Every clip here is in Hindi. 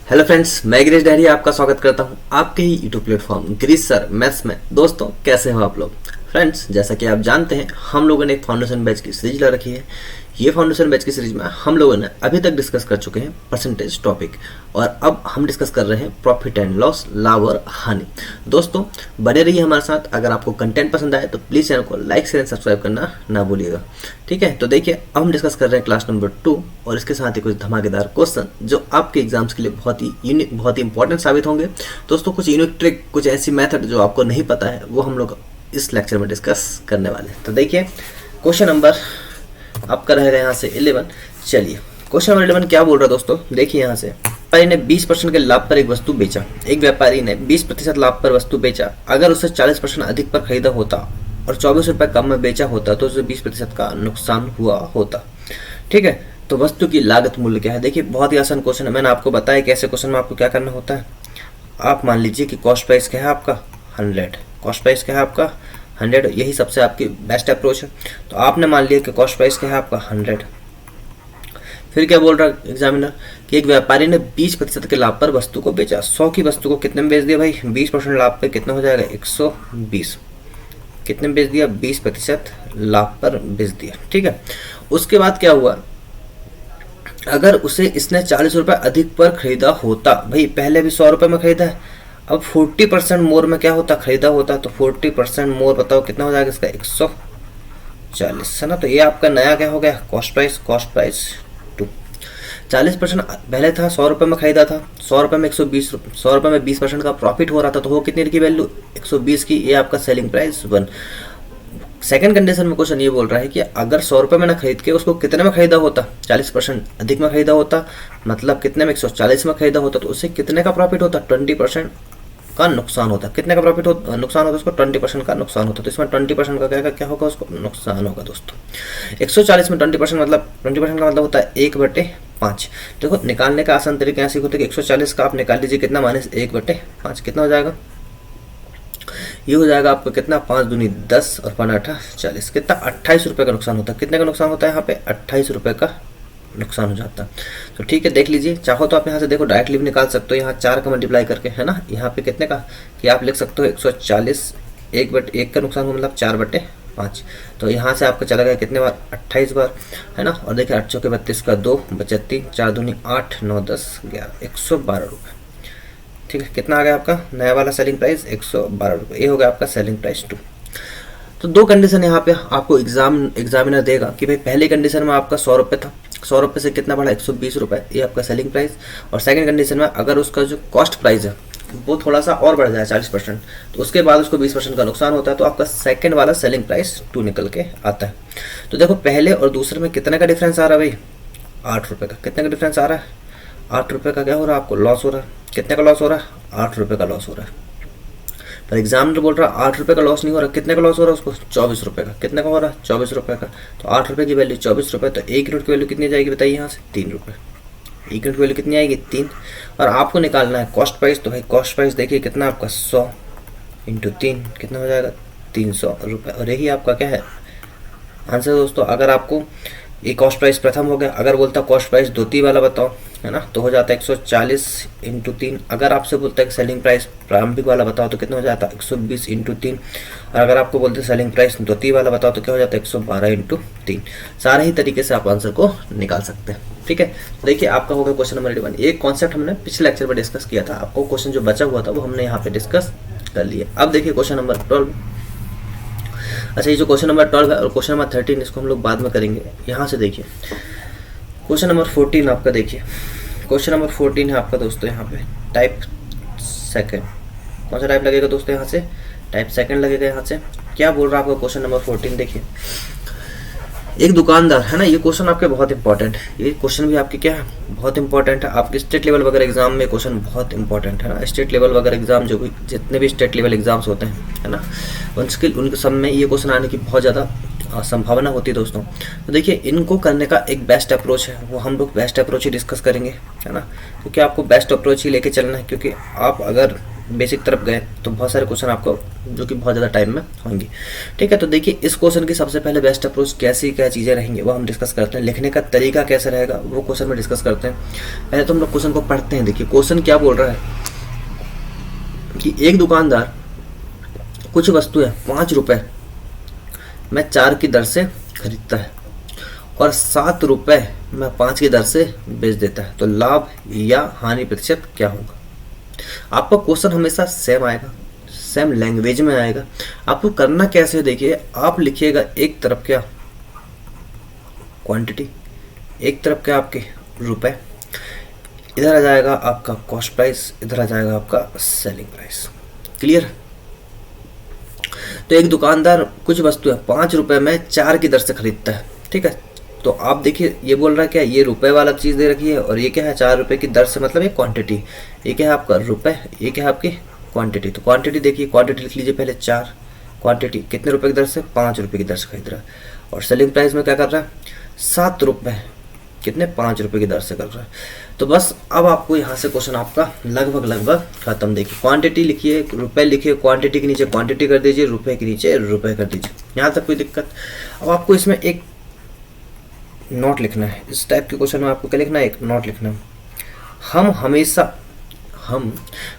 हेलो फ्रेंड्स, मैं गिरीश डहरिया आपका स्वागत करता हूं आपके ही YouTube platform Girish sir maths में। दोस्तों, कैसे हो आप लोग? फ्रेंड्स, जैसा कि आप जानते हैं, हम लोगों ने एक फाउंडेशन बैच की सीरीज ला रखी है। ये फाउंडेशन बैच की सीरीज में हम लोगों ने अभी तक डिस्कस कर चुके हैं परसेंटेज टॉपिक, और अब हम डिस्कस कर रहे हैं प्रॉफिट एंड लॉस, लाभ और हानि। दोस्तों, बने रहिए हमारे साथ। अगर आपको कंटेंट पसंद आए तो प्लीज़ चैनल को लाइक शेयर सब्सक्राइब करना ना भूलिएगा। ठीक है, तो देखिए, अब हम डिस्कस कर रहे हैं क्लास नंबर 2, और इसके साथ ही कुछ धमाकेदार क्वेश्चन जो आपके एग्जाम्स के लिए बहुत ही यूनिक, बहुत ही इंपॉर्टेंट साबित होंगे। दोस्तों, कुछ यूनिक ट्रिक, कुछ ऐसी मेथड जो आपको नहीं पता है, वो हम लोग इस लेक्चर में डिस्कस करने वाले हैं। तो देखिए, क्वेश्चन नंबर आपका रहेगा यहाँ से 11। चलिए, क्वेश्चन नंबर 11 क्या बोल रहा है दोस्तों? देखिए, यहाँ से व्यापारी ने 20% के लाभ पर एक वस्तु बेचा। एक व्यापारी ने 20% लाभ पर वस्तु बेचा। अगर उसे 40% अधिक पर खरीदा होता और 24 रुपये कम में बेचा होता तो उसे 20% का नुकसान हुआ होता। ठीक है, तो वस्तु की लागत मूल्य क्या है? देखिए, बहुत ही आसान क्वेश्चन है। मैंने आपको बताया कि ऐसे क्वेश्चन में आपको क्या करना होता है। आप मान लीजिए कि कॉस्ट प्राइस क्या है आपका 100, कॉस्ट प्राइस क्या है आपका 100, यही सबसे आपकी बेस्ट अप्रोच है। तो आपने मान लिया कि कॉस्ट प्राइस क्या है आपका 100। फिर क्या बोल रहा है एग्जामिनर कि एक व्यापारी ने 20% के लाभ पर वस्तु को बेचा। 100 की वस्तु को कितने में बेच दिया भाई? 20% लाभ पे कितना हो जाएगा? 120। कितने में बेच दिया? 20% लाभ पर बेच दिया। ठीक है, उसके बाद क्या हुआ? अगर उसे इसने 40 रुपये अधिक पर खरीदा होता, भाई पहले भी 100 रुपये में खरीदा है, अब 40% मोर में क्या होता? खरीदा होता, तो 40% मोर बताओ कितना हो जाएगा इसका? 140 है ना। तो ये आपका नया क्या हो गया? Cost price. Cost price 2। 40% पहले था, 100 रुपये में खरीदा था, 100 रुपये में 120, 100 रुपये में 20% का प्रॉफिट हो रहा था, तो वो कितने की वैल्यू? 120 की। ये आपका सेलिंग प्राइस 1। सेकंड कंडीशन में क्वेश्चन ये बोल रहा है कि अगर 100 रुपये में ना खरीद के उसको कितने में खरीदा होता? 40% अधिक में खरीदा होता, मतलब कितने में? 140 में खरीदा होता, तो उससे कितने का प्रॉफिट होता? 20% का नुकसान होता। कितने का प्रॉफिट नुकसान होता? उसको 20% का नुकसान होता। तो इसमें 20% का क्या होगा? उसको नुकसान होगा दोस्तों। 140 में 20% मतलब 20% का मतलब होता है 1/5। देखो, निकालने का आसान तरीका ऐसे होता है कि 140 का आप निकाल लीजिए कितना, -1/5 कितना हो जाएगा? ये हो जाएगा आपको कितना? 5 दूनी 10 और 5 8 40। कितना? 28 रुपये का नुकसान होता है। कितने का नुकसान होता है यहाँ पे? 28 रुपये का नुकसान हो जाता है। तो ठीक है, देख लीजिए। चाहो तो आप यहाँ से देखो डायरेक्टली भी निकाल सकते हो, यहाँ 4 का मल्टीप्लाई करके, है ना। यहाँ पे कितने का कि आप लिख सकते हो 140, 1/1 का नुकसान हो मतलब 4/5। तो यहाँ से आपका चला गया कितने बार? 28 बार, है ना। और देखिए 8 चौके 32 का 2 बचे 3, 4 दूनी 8, 9 10 11, 112 रुपये। ठीक है, कितना आ गया आपका नया वाला सेलिंग प्राइस? 112 रुपये। ये हो गया आपका सेलिंग प्राइस 2। तो दो कंडीशन यहाँ पे आपको एग्जामिनर देगा कि भाई पहली कंडीशन में आपका 100 रुपये था, 100 रुपये से कितना बढ़ा? 120 रुपये, ये आपका सेलिंग प्राइस। और सेकंड कंडीशन में अगर उसका जो कॉस्ट प्राइस है वो थोड़ा सा और बढ़ जाए 40%, तो उसके बाद उसको 20% का नुकसान होता है, तो आपका सेकंड वाला सेलिंग प्राइस 2 निकल के आता है। तो देखो, पहले और दूसरे में कितने का डिफरेंस आ रहा है भाई? 8 रुपये का। कितने का डिफरेंस आ रहा है? 8 रुपये का क्या हो रहा है? आपको लॉस हो रहा है। कितने का लॉस हो रहा है? 8 रुपये का लॉस हो रहा है। पर एग्जामिनर बोल रहा है 8 रुपये का लॉस नहीं हो रहा। कितने का लॉस हो रहा है उसको? 24 रुपये का। कितने का हो रहा है? 24 रुपये का। तो 8 रुपये की वैल्यू 24 रुपये, तो 1 यूनिट की वैल्यू कितनी जाएगी बताइए? यहाँ से 3 रुपये। 1 यूनिट की वैल्यू कितनी आएगी? 3। और आपको निकालना है कॉस्ट प्राइस, तो भाई कॉस्ट प्राइस देखिए कितना आपका 100 × 3 कितना हो जाएगा? 300 रुपये। और यही आपका क्या है आंसर दोस्तों। अगर आपको ये कॉस्ट प्राइस प्रथम हो गया, अगर बोलता कॉस्ट प्राइस द्वितीय वाला बताओ, है ना, तो हो जाता है 140 × 3। अगर आपसे बोलता है सेलिंग प्राइस प्रारंभिक वाला बताओ तो कितना हो जाता है? 120 × 3। और अगर आपको बोलते हैं सेलिंग प्राइस द्वितीय वाला बताओ तो क्या हो जाता है? 112 × 3। सारे ही तरीके से आप आंसर को निकाल सकते हैं। ठीक है, देखिए आपका होगा क्वेश्चन नंबर 11। एक कॉन्सेप्ट हमने पिछले लेक्चर में डिस्कस किया था, आपको क्वेश्चन जो बचा हुआ था वो हमने यहाँ पे डिस्कस कर लिया। अब देखिए क्वेश्चन नंबर 12। अच्छा, ये जो क्वेश्चन नंबर 12 है और क्वेश्चन नंबर 13 इसको हम लोग बाद में करेंगे। यहाँ से देखिए क्वेश्चन नंबर 14 आपका, देखिए क्वेश्चन नंबर 14 है आपका दोस्तों। यहाँ पे टाइप सेकंड, कौन सा टाइप लगेगा दोस्तों? यहाँ से टाइप सेकंड लगेगा। यहाँ से क्या बोल रहा है आपका क्वेश्चन नंबर 14? देखिए, एक दुकानदार, है ना, ये क्वेश्चन आपके बहुत इंपॉर्टेंट है। ये क्वेश्चन भी आपके क्या है? बहुत इंपॉर्टेंट है। आपके स्टेट लेवल वगैरह एग्जाम में क्वेश्चन बहुत इंपॉर्टेंट है ना। स्टेट लेवल वगैरह एग्जाम जो भी जितने भी स्टेट लेवल एग्जाम्स होते हैं, है ना, उनके सब में ये क्वेश्चन आने की बहुत ज़्यादा संभावना होती है दोस्तों। तो देखिए, इनको करने का एक बेस्ट अप्रोच है, वो हम लोग बेस्ट अप्रोच ही डिस्कस करेंगे, है ना, क्योंकि आपको बेस्ट अप्रोच ही लेके चलना है। क्योंकि आप अगर बेसिक तरफ गए तो बहुत सारे क्वेश्चन आपको जो कि बहुत ज़्यादा टाइम में होंगे। ठीक है, तो देखिए इस क्वेश्चन की सबसे पहले बेस्ट अप्रोच कैसी क्या चीज़ें रहेंगी वो हम डिस्कस करते हैं। लिखने का तरीका कैसा रहेगा वो क्वेश्चन में डिस्कस करते हैं। पहले तो हम लोग क्वेश्चन को पढ़ते हैं। देखिए क्वेश्चन क्या बोल रहा है कि एक दुकानदार कुछ वस्तुएं 5 रुपये में 4 की दर से खरीदता है और 7 रुपये में 5 की दर से बेच देता है, तो लाभ या हानि प्रतिशत क्या होगा। आपका क्वेश्चन हमेशा सेम आएगा, सेम लैंग्वेज में आएगा। आपको करना कैसे, देखिए आप लिखिएगा एक तरफ क्या क्वांटिटी, एक तरफ क्या आपके रुपए, इधर आ जाएगा आपका कॉस्ट प्राइस, इधर आ जाएगा आपका सेलिंग प्राइस। क्लियर। तो एक दुकानदार कुछ वस्तुएं 5 रुपए में 4 की दर से खरीदता है। ठीक है, तो आप देखिए ये बोल रहा है क्या, ये रुपए वाला चीज़ दे रखी है और ये क्या है 4 रुपए की दर से, मतलब ये क्वांटिटी, ये क्या है आपका रुपए, ये क्या है आपकी क्वांटिटी। तो क्वांटिटी देखिए, क्वांटिटी लिख लीजिए पहले 4, क्वांटिटी कितने रुपए की दर से, 5 रुपए की दर से खरीद रहा है, और सेलिंग प्राइस में क्या कर रहा है 7 रुपए, कितने 5 रुपए की दर से कर रहा है। तो बस अब आपको यहाँ से क्वेश्चन आपका लगभग खत्म। देखिए क्वांटिटी लिखिए, रुपए लिखिए, क्वांटिटी के नीचे क्वांटिटी कर दीजिए, रुपए के नीचे रुपए कर दीजिए, यहाँ तक कोई दिक्कत। अब आपको इसमें एक नोट लिखना है, इस टाइप के क्वेश्चन में आपको क्या लिखना है, एक नोट लिखना है। हम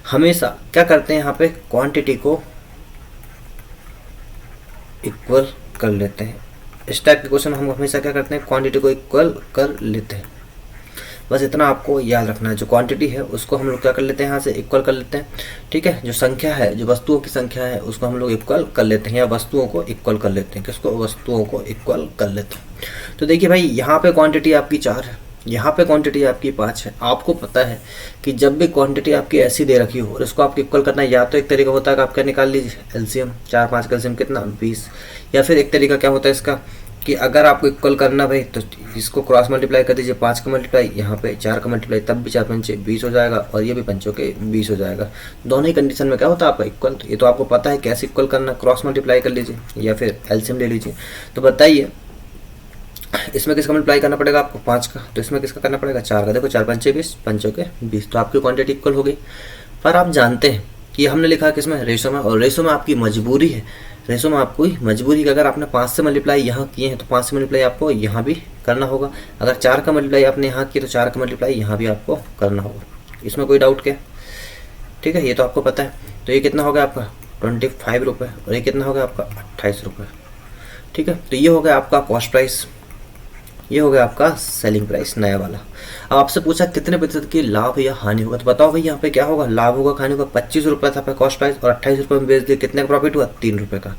हमेशा क्या करते हैं, यहाँ पे क्वांटिटी को इक्वल कर लेते हैं। इस टाइप के क्वेश्चन हम हमेशा क्या करते हैं, क्वांटिटी को इक्वल कर लेते हैं। बस इतना आपको याद रखना है, जो क्वांटिटी है उसको हम लोग क्या कर लेते हैं, यहाँ से इक्वल कर लेते हैं। ठीक है, जो संख्या है, जो वस्तुओं की संख्या है उसको हम लोग इक्वल कर लेते हैं, या वस्तुओं को इक्वल कर लेते हैं। किसको, वस्तुओं को इक्वल कर लेते हैं। तो देखिए भाई यहाँ पे क्वांटिटी आपकी 4 है, यहाँ पे क्वांटिटी आपकी 5 है। आपको पता है कि जब भी क्वांटिटी आपकी ऐसी दे रखी हो और इसको आपको इक्वल करना है, या तो एक तरीका होता है कि आप क्या निकाल लीजिए एलसीएम, 4 5 का एलसीएम कितना 20, या फिर एक तरीका क्या होता है इसका कि अगर आपको इक्वल करना भाई तो इसको क्रॉस मल्टीप्लाई कर दीजिए, 5 का मल्टीप्लाई यहाँ पे 4 का मल्टीप्लाई, तब भी 4 पंचे 20 हो जाएगा और ये भी पंचों के 20 हो जाएगा। दोनों ही कंडीशन में क्या होता है आपका इक्वल। तो ये तो आपको पता है कैसे इक्वल करना, क्रॉस मल्टीप्लाई कर लीजिए या फिर एलसीएम ले लीजिए। तो बताइए इसमें किसका मल्टीप्लाई करना पड़ेगा आपको, 5 का, तो इसमें किसका करना पड़ेगा 4 का। देखो 4 पंचे 20, पंचों के 20, तो आपकी क्वांटिटी इक्वल हो गई। पर आप जानते हैं कि हमने लिखा किसमें, रेशो में, और रेशो में आपकी मजबूरी है, रेशो में आपको मजबूरी कि अगर आपने 5 से मल्टीप्लाई यहाँ किए हैं तो 5 से मल्टीप्लाई आपको यहाँ भी करना होगा। अगर 4 का मल्टीप्लाई आपने यहाँ किया तो 4 का मल्टीप्लाई यहाँ भी आपको करना होगा। इसमें कोई डाउट क्या। ठीक है, ये तो आपको पता है। तो ये कितना हो गया आपका 25 रुपये और ये कितना हो गया आपका 28 रुपये। ठीक है, तो ये हो गया आपका कॉस्ट प्राइस, ये हो गया आपका सेलिंग प्राइस नया वाला। अब आपसे पूछा कितने प्रतिशत की लाभ या हानि होगा, तो बताओ भाई यहाँ पे क्या होगा, लाभ होगा हानि होगा। 25 रुपये था कॉस्ट प्राइस और 28 रुपये में बेच दिए, कितने का प्रॉफिट हुआ 3 रुपये का।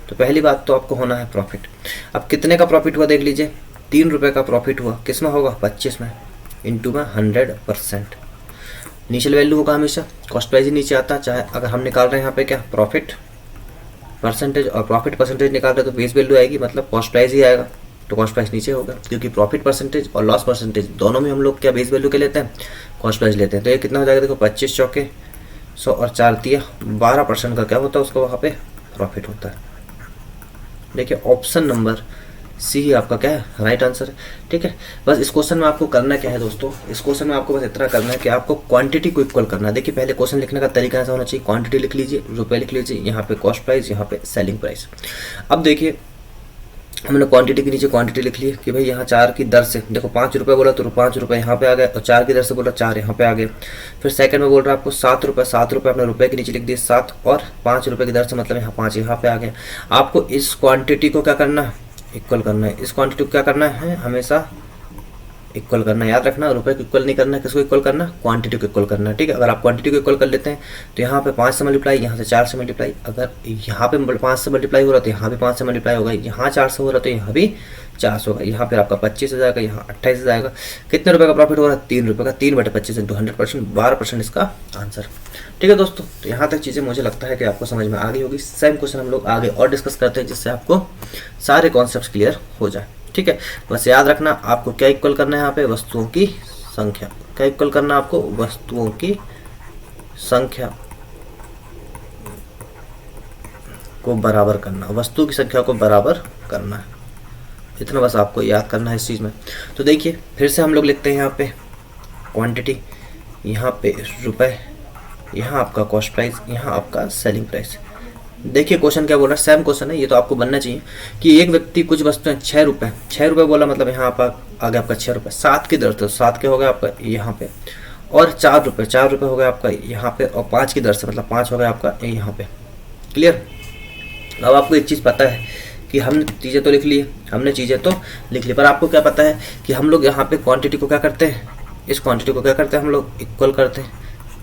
तो पहली बात तो आपको होना है प्रॉफिट। अब कितने का प्रॉफिट हुआ देख लीजिए, 3 रुपये का प्रॉफिट हुआ, किस में होगा 25 में, इंटू में 100%। इनिशियल वैल्यू होगा हमेशा, कॉस्ट प्राइस ही नीचे आता है। चाहे अगर हम निकाल रहे हैं यहाँ पे क्या प्रॉफिट परसेंटेज और प्रॉफिट परसेंटेज निकाल रहे हैं तो बेस वैल्यू आएगी, मतलब कॉस्ट प्राइस ही आएगा, तो कॉस्ट प्राइस नीचे होगा। क्योंकि प्रॉफिट परसेंटेज और लॉस परसेंटेज दोनों में हम लोग क्या बेस वैल्यू के लेते हैं, कॉस्ट प्राइस लेते हैं। तो ये कितना हो जाएगा, देखो 25 चौके 100 और 4 तिया 12% का क्या होता है उसको वहाँ पे प्रॉफिट होता है। देखिए ऑप्शन नंबर सी ही आपका क्या है राइट आंसर है। ठीक है, बस इस क्वेश्चन में आपको करना क्या है दोस्तों, इस क्वेश्चन में आपको बस इतना करना है कि आपको क्वांटिटी को इक्वल करना है। देखिए पहले क्वेश्चन लिखने का तरीका ऐसा होना चाहिए, क्वांटिटी लिख लीजिए, रुपए लिख लीजिए, यहाँ पे कॉस्ट प्राइस, यहाँ पे सेलिंग प्राइस। अब देखिए हमने क्वांटिटी के नीचे क्वांटिटी लिख ली कि भाई यहाँ 4 की दर से, देखो 5 रुपये बोला तो 5 रुपये यहाँ पे आ गए, और 4 की दर से बोला 4 यहाँ पे आ गए। फिर सेकंड में बोल रहा है आपको 7 रुपये, 7 रुपये अपने रुपये के नीचे लिख दिए 7, और 5 रुपये की दर से मतलब यहाँ 5 यहाँ पे आ गए। आपको इस क्वांटिटी को क्या करना है, इक्वल करना है। इस क्वांटिटी को क्या करना है, हमेशा इक्वल करना है। याद रखना, रुपए को इक्वल नहीं करना है, किसको इक्वल करना, क्वांटिटी को इक्वल करना है। ठीक है, अगर आप क्वांटिटी को इक्वल कर लेते हैं तो यहाँ पे 5 से मल्टीप्लाई, यहाँ से 4 से मल्टीप्लाई। अगर यहाँ पे 5 से मल्टीप्लाई हो रहा है तो यहाँ भी 5 से मल्टीप्लाई होगा, यहाँ 4 से हो रहा है तो यहाँ भी 4 होगा। यहाँ पे आपका 25 हो जाएगा, यहाँ 28 हो जाएगा। कितने रुपए का प्रॉफिट हो रहा है, 3 रुपये का, 3/25 इंटू 100%, 12% इसका आंसर। ठीक है दोस्तों, तो यहाँ तक चीज़ें मुझे लगता है कि आपको समझ में आ गई होगी। सेम क्वेश्चन हम लोग आगे और डिस्कस करते हैं जिससे आपको सारे कॉन्सेप्ट क्लियर हो जाए। ठीक है, बस याद रखना आपको क्या इक्वल करना है, यहाँ पे वस्तुओं की संख्या। क्या इक्वल करना है आपको, वस्तुओं की संख्या को बराबर करना, वस्तु की संख्या को बराबर करना है। इतना बस आपको याद करना है इस चीज़ में। तो देखिए फिर से हम लोग लिखते हैं यहाँ पे क्वांटिटी, यहाँ पे रुपए, यहाँ आपका कॉस्ट प्राइस, यहाँ आपका सेलिंग प्राइस। देखिए क्वेश्चन क्या बोल रहा है, सेम क्वेश्चन है, ये तो आपको बनना चाहिए कि एक व्यक्ति कुछ वस्तुएं 6 रुपये बोला, मतलब यहाँ आप आ गया आपका 6 रुपये। 7 की दर से, 7 के हो गया आपका यहाँ पे, और 4 रुपये हो गया आपका यहाँ पे, और 5 की दर से मतलब 5 हो गया आपका यहाँ पे। क्लियर। अब आपको एक चीज़ पता है कि हमने चीज़ें तो लिख ली, पर आपको क्या पता है कि हम लोग यहाँ पे क्वांटिटी को क्या करते हैं, इस क्वांटिटी को क्या करते हैं हम लोग, इक्वल करते हैं।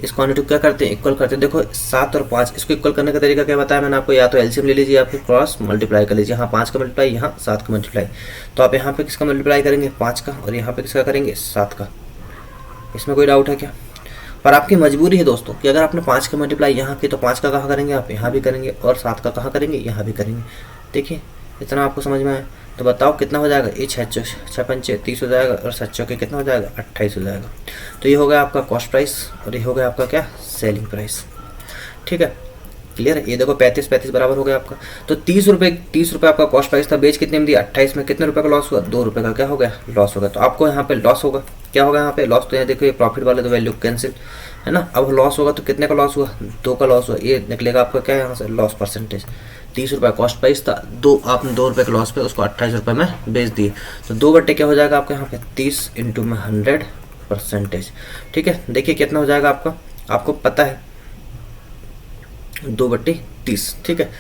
इस क्वांटिटी को क्या करते हैं, इक्वल करते हैं। देखो 7 और 5, इसको इक्वल करने का तरीका क्या बताया मैंने आपको, या तो एलसीएम ले लीजिए या फिर क्रॉस मल्टीप्लाई कर लीजिए। यहाँ 5 का मल्टीप्लाई, यहाँ 7 का मल्टीप्लाई। तो आप यहाँ पे किसका मल्टीप्लाई करेंगे, 5 का, और यहाँ पे किसका करेंगे, 7 का। इसमें कोई डाउट है क्या? पर आपकी मजबूरी है दोस्तों कि अगर आपने 5 का मल्टीप्लाई यहाँ की, तो 5 का कहाँ करेंगे आप, यहाँ भी करेंगे, और 7 का कहाँ करेंगे, यहाँ भी करेंगे। देखिए इतना आपको समझ में आया, तो बताओ कितना हो जाएगा, ये 6 पंचे 30 हो जाएगा, और 7 चौके कितना हो जाएगा, 28 हो जाएगा। तो ये हो गया आपका कॉस्ट प्राइस, और ये हो गया आपका क्या, सेलिंग प्राइस। ठीक है, क्लियर है। ये देखो 35 बराबर हो गया आपका। तो 30 रुपये आपका कॉस्ट प्राइस था, बेच कितने में दिया, 28 में। कितने रुपए का लॉस हुआ, 2 रुपये का क्या हो गया, लॉस हो गया। तो आपको यहाँ पे लॉस होगा, क्या होगा यहाँ पे लॉस, तो यहाँ देखो ये प्रॉफिट वाले तो वैल्यू कैंसिल है ना। अब लॉस होगा तो कितने का लॉस हुआ, 2 का लॉस हुआ। ये निकलेगा आपका क्या यहाँ से, लॉस परसेंटेज। 30 रुपये कॉस्ट प्राइस था, आपने 2 रुपये के लॉस पे उसको 28 रुपये में बेच दिए। तो 2 बट्टे क्या हो जाएगा आपका यहाँ पे, 30 इंटू में 100%। ठीक है, देखिए कितना हो जाएगा आपका, आपको पता है 2/30। ठीक है,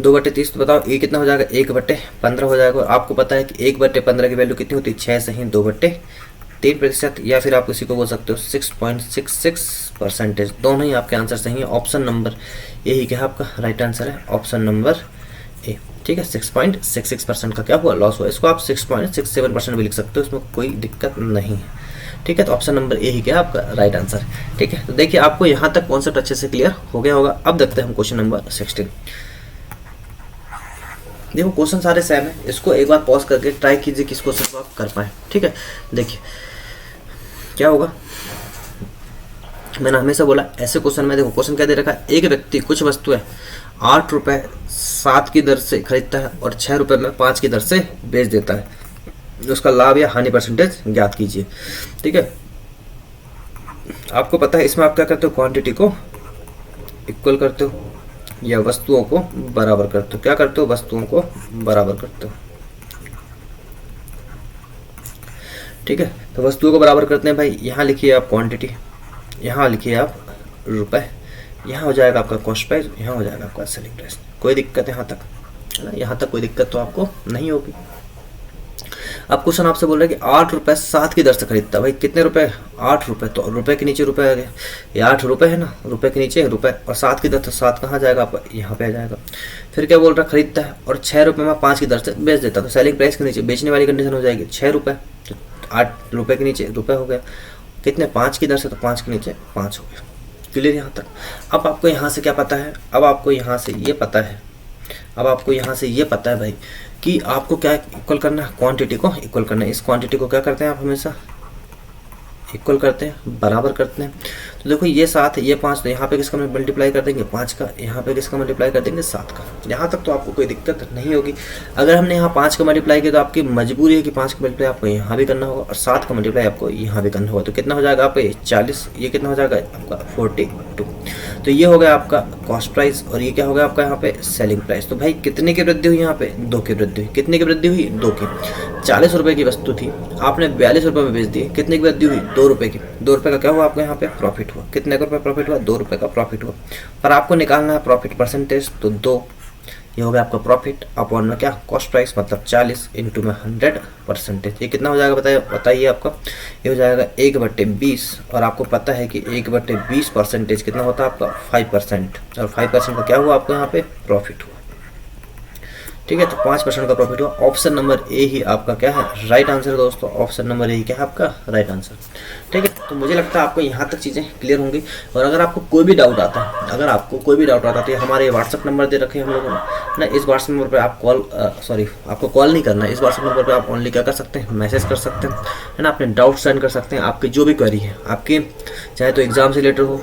2/30। तो बताओ ये कितना हो जाएगा, 1/15 हो जाएगा। और आपको पता है कि 1/15 की वैल्यू कितनी होती है, 6 से ही 2/3%, या फिर आप किसी को बोल सकते हो 6.66%। दोनों ही आपके आंसर सही है। ऑप्शन नंबर यही क्या है आपका राइट आंसर है, ऑप्शन नंबर ए। ठीक है, 6.66% का क्या हुआ, लॉस हुआ। इसको आप 6.67% भी लिख सकते हो, इसमें कोई दिक्कत नहीं है। ठीक है, तो ऑप्शन नंबर ए ही क्या है आपका राइट आंसर। ठीक है, तो देखिए आपको यहाँ तक कॉन्सेप्ट अच्छे से क्लियर हो गया होगा। अब देखते हैं हम क्वेश्चन नंबर 16। देखो क्वेश्चन सारे सेम है, इसको एक बार पॉज करके ट्राई कीजिए कि इस क्वेश्चन को आप कर पाए। ठीक है, देखिए क्या होगा, मैंने हमेशा बोला ऐसे क्वेश्चन में, देखो क्वेश्चन क्या दे रखा है, एक व्यक्ति कुछ वस्तुएं 8 रुपये 7 की दर से खरीदता है और 6 रुपये में 5 की दर से बेच देता है। उसका लाभ या हानि परसेंटेज ज्ञात कीजिए। ठीक है, आपको पता है इसमें आप क्या करते हो, क्वांटिटी को इक्वल करते हो या वस्तुओं को बराबर करते हो। क्या करते हो, वस्तुओं को बराबर करते हो। ठीक है, तो वस्तुओं को बराबर करते हैं भाई। यहाँ लिखिए आप क्वांटिटी, यहाँ लिखिए आप रुपए, यहाँ हो जाएगा आपका कॉस्ट प्राइस, यहाँ हो जाएगा आपका सेलिंग प्राइस। कोई दिक्कत यहाँ तक है ना, यहाँ तक कोई दिक्कत तो आपको नहीं होगी। अब क्वेश्चन आपसे बोल रहा है कि 8 रुपये 7 की दर से खरीदता है। भाई कितने रुपए, 8 रुपये, तो रुपए के नीचे रुपए आ गया, ये 8 रुपये है ना, रुपए के नीचे रुपए, और 7 की दर से 7 कहाँ जाएगा आपका, यहाँ पे आ जाएगा। फिर क्या बोल रहा है, खरीदता है और 6 रुपये में 5 की दर से बेच देता है। तो सेलिंग प्राइस के नीचे बेचने वाली कंडीशन हो जाएगी 6 रुपये, तो 8 रुपये के नीचे रुपये हो गया। कितने, 5 की दर से, तो 5 के नीचे 5 हो गया। क्लियर यहाँ तक। अब आपको यहाँ से क्या पता है, अब आपको यहाँ से ये पता है, अब आपको यहाँ से ये पता है भाई कि आपको क्या इक्वल करना है, क्वांटिटी को इक्वल करना है। इस क्वांटिटी को क्या करते हैं आप हमेशा इक्वल करते हैं, बराबर करते हैं। तो देखो ये 7 है, ये 5, तो यहाँ पे किसका मल्टीप्लाई कर देंगे 5 का, यहाँ पे किसका मल्टीप्लाई कर देंगे 7 का। यहाँ तक तो आपको कोई दिक्कत नहीं होगी। अगर हमने यहाँ 5 का मल्टीप्लाई किया तो आपकी मजबूरी है कि 5 का मल्टीप्लाई आपको यहाँ भी करना होगा और 7 का मल्टीप्लाई आपको यहाँ भी करना होगा। तो कितना हो जाएगा आपका 40, ये कितना हो जाएगा आपका 42। तो ये हो गया आपका कॉस्ट प्राइस और ये क्या हो गया आपका यहाँ पे सेलिंग प्राइस। तो भाई कितने की वृद्धि हुई यहाँ पे, 2 की वृद्धि हुई। कितने की वृद्धि हुई, 2 की। 40 रुपए की वस्तु थी, आपने 42 रुपए में बेच दी। कितने की वृद्धि हुई, 2 रुपए की। 2 रुपए का क्या हुआ आपको यहाँ पे प्रॉफिट हुआ। कितने का रुपये प्रॉफिट हुआ, 2 रुपए का प्रॉफिट हुआ। पर आपको निकालना है प्रॉफिट परसेंटेज, तो 2, ये हो गया आपका प्रॉफिट अपॉन में क्या कॉस्ट प्राइस, मतलब 40 इंटू में 100%। ये कितना हो जाएगा बताइए आपका, ये हो जाएगा 1/20। और आपको पता है कि 1/20% कितना होता है आपका 5%, और 5% का क्या हुआ आपको यहाँ पे प्रॉफिट हुआ। ठीक है, तो 5% का प्रॉफिट हुआ। ऑप्शन नंबर ए ही आपका क्या है राइट आंसर दोस्तों। ऑप्शन नंबर ए ही क्या है आपका राइट आंसर। ठीक है, तो मुझे लगता है आपको यहाँ तक चीज़ें क्लियर होंगी। और अगर आपको कोई भी डाउट आता है, अगर आपको कोई भी डाउट आता है तो हमारे व्हाट्सअप नंबर दे रखे हैं हम लोगों ने ना, इस व्हाट्सअप नंबर पर आप आपको कॉल नहीं करना है। इस व्हाट्सअप नंबर पर आप ओनली क्या कर सकते हैं, मैसेज कर सकते हैं, है ना, अपने डाउट सेंड कर सकते हैं। आपकी जो भी क्वेरी है, आपके चाहे तो एग्जाम से रिलेटेड हो,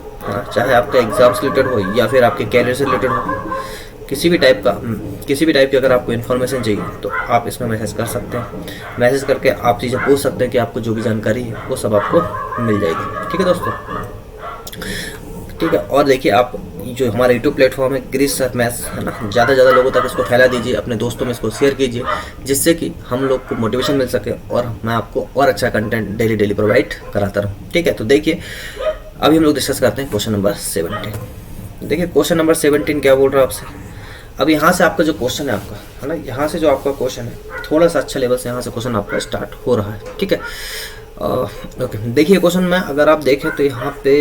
चाहे आपका एग्जाम से रिलेटेड हो या फिर आपके कैरियर से रिलेटेड हो, किसी भी टाइप की अगर आपको इन्फॉर्मेशन चाहिए तो आप इसमें मैसेज कर सकते हैं। मैसेज करके आप चीज़ें पूछ सकते हैं कि आपको जो भी जानकारी है वो सब आपको मिल जाएगी। ठीक है दोस्तों, ठीक है। और देखिए आप जो हमारा यूट्यूब प्लेटफॉर्म है ग्रीस सर मैथ्स है ना, ज़्यादा से ज़्यादा लोगों तक इसको फैला दीजिए, अपने दोस्तों में इसको शेयर कीजिए, जिससे कि हम लोग को मोटिवेशन मिल सके और मैं आपको और अच्छा कंटेंट डेली प्रोवाइड कराता रहूँ। ठीक है, तो देखिए अभी हम लोग डिस्कस करते हैं क्वेश्चन नंबर 17। देखिए क्वेश्चन नंबर 17 क्या बोल रहा है आपसे। अब यहाँ से आपका जो क्वेश्चन है आपका है ना, यहाँ से जो आपका क्वेश्चन है थोड़ा सा अच्छा लेवल से यहाँ से क्वेश्चन आपका स्टार्ट हो रहा है। ठीक है, ओके। देखिए क्वेश्चन में अगर आप देखें तो यहाँ पे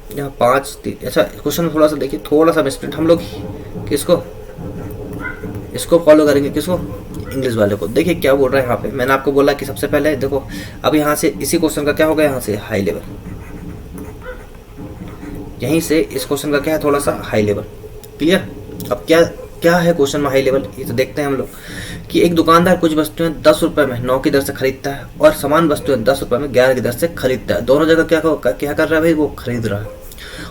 यहाँ 5 3 अच्छा क्वेश्चन थोड़ा सा देखिए, थोड़ा सा मिसप्रिंट हम लोग किसको इसको फॉलो करेंगे, किसको, इंग्लिश वाले को। देखिए क्या बोल रहा है यहाँ पे, मैंने आपको बोला कि सबसे पहले देखो अब यहाँ से इसी क्वेश्चन का क्या होगा, यहाँ से हाई लेवल, यहीं से इस क्वेश्चन का क्या है थोड़ा सा हाई लेवल। क्लियर। अब क्या क्या है क्वेश्चन में हाई लेवल, ये तो देखते हैं हम लोग कि एक दुकानदार कुछ वस्तुएं 10 रुपए में 9 की दर से खरीदता है और समान वस्तुएं 10 रुपए में 11 की दर से खरीदता है। दोनों जगह क्या कर रहा है भाई, वो खरीद रहा है।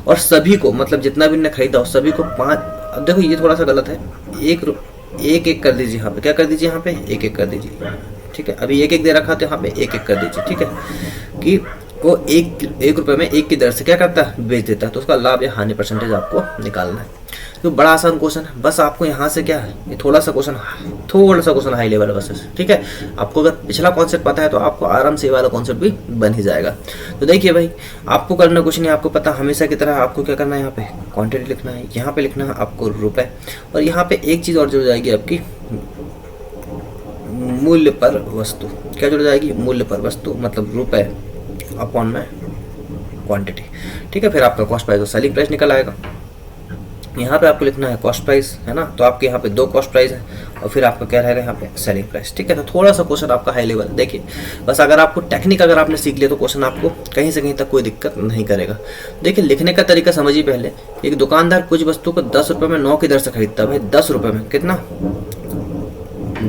और सभी को मतलब जितना भी ने खरीदा हो सभी को 5, अब देखो ये थोड़ा सा गलत है, एक कर दीजिए यहाँ पे, क्या कर दीजिए यहाँ पे एक कर दीजिए। ठीक है, अभी एक दे रखा तो यहाँ पे एक कर दीजिए। ठीक है, कि वो एक रुपए में 1 की दर से क्या करता है, बेच देता है, तो उसका लाभ या हानि परसेंटेज आपको निकालना है। तो बड़ा आसान क्वेश्चन है, बस आपको यहाँ से क्या है, ये थोड़ा सा क्वेश्चन हाई लेवल है बस। ठीक है, आपको अगर पिछला कॉन्सेप्ट पता है तो आपको आराम से ये वाला कॉन्सेप्ट भी बन ही जाएगा। तो देखिए भाई आपको करना कुछ नहीं, आपको पता हमेशा की तरह आपको क्या करना है, यहाँ पे क्वांटिटी लिखना है, यहाँ पे लिखना है आपको रुपए, और यहाँ पे एक चीज़ और जुड़ जाएगी आपकी मूल्य पर वस्तु। क्या जुड़ जाएगी, मूल्य पर वस्तु, मतलब रुपए अपॉन में क्वांटिटी। ठीक है, फिर आपका कॉस्ट प्राइस और सेलिंग प्राइस निकल आएगा। यहाँ पे आपको लिखना है कॉस्ट प्राइस है ना, तो आपके यहाँ पे 2 कॉस्ट प्राइस है और फिर आपका क्या रहेगा यहाँ पे सेलिंग प्राइस। ठीक है, तो थोड़ा सा क्वेश्चन आपका हाई लेवल। देखिए बस अगर आपको टेक्निक अगर आपने सीख लिया तो क्वेश्चन आपको कहीं से कहीं तक कोई दिक्कत नहीं करेगा। देखिए लिखने का तरीका समझिए पहले। एक दुकानदार कुछ वस्तु को 10 रुपये में 9 की दर से खरीदता है। भाई 10 रुपये में कितना,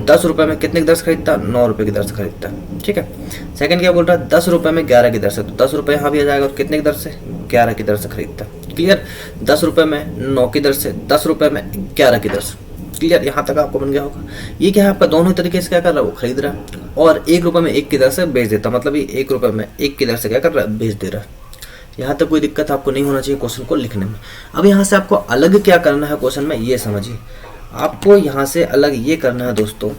10 रुपये में कितने की दर से खरीदता है, 9 रुपये की दर से खरीदता है। ठीक है, सेकंड क्या बोल रहा है, 10 रुपये में 11 की दर से, तो 10 रुपये यहाँ भी आ जाएगा, तो कितने की दर से, 11 की दर से खरीदता है। क्लियर, 10 रुपये में 9 की दर से, 10 रुपये में 11 की दर से। क्लियर, यहाँ तक आपको बन गया होगा। ये क्या है आपका दोनों तरीके से क्या कर रहा है, वो खरीद रहा है और 1 रुपये में 1 की दर से बेच देता, मतलब ये 1 रुपये में 1 की दर से क्या कर रहा है, बेच दे रहा है। यहाँ तक कोई दिक्कत आपको नहीं होना चाहिए क्वेश्चन को लिखने में। अब यहाँ से आपको अलग क्या करना है क्वेश्चन में, ये समझिए। आपको यहाँ से अलग ये करना है दोस्तों,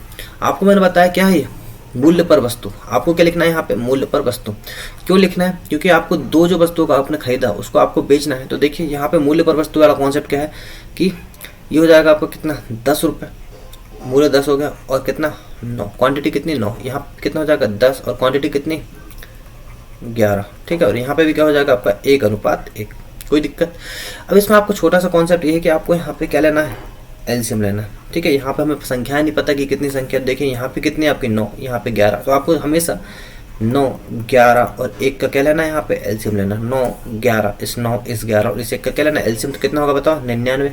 आपको मैंने बताया क्या है, मूल्य पर वस्तु। आपको क्या लिखना है यहाँ पे, मूल्य पर वस्तु। क्यों लिखना है, क्योंकि आपको 2 जो वस्तुओं का आपने खरीदा उसको आपको बेचना है। तो देखिए यहाँ पे मूल्य पर वस्तु वाला कॉन्सेप्ट क्या है कि ये हो जाएगा आपको कितना, 10 रुपये, मूल्य 10 हो गया और कितना 9, क्वांटिटी कितनी 9, यहाँ कितना हो जाएगा 10 और क्वांटिटी कितनी 11। ठीक है, और यहाँ पे भी क्या हो जाएगा आपका 1:1। कोई दिक्कत। अब इसमें आपको छोटा सा कॉन्सेप्ट ये है कि आपको यहाँ पे क्या लेना है, एलसीएम लेना है। ठीक है, यहाँ पे हमें संख्या नहीं पता कि कितनी संख्या, देखिए यहाँ पे कितनी आपकी 9, यहाँ पे 11, तो आपको हमेशा 9, 11 और 1 का क्या लेना है, यहाँ पे एलसीएम लेना। 9, 11, इस 9, इस 11 और इस 1 का क्या लेना है, एलसीएम। तो कितना होगा बताओ, 99।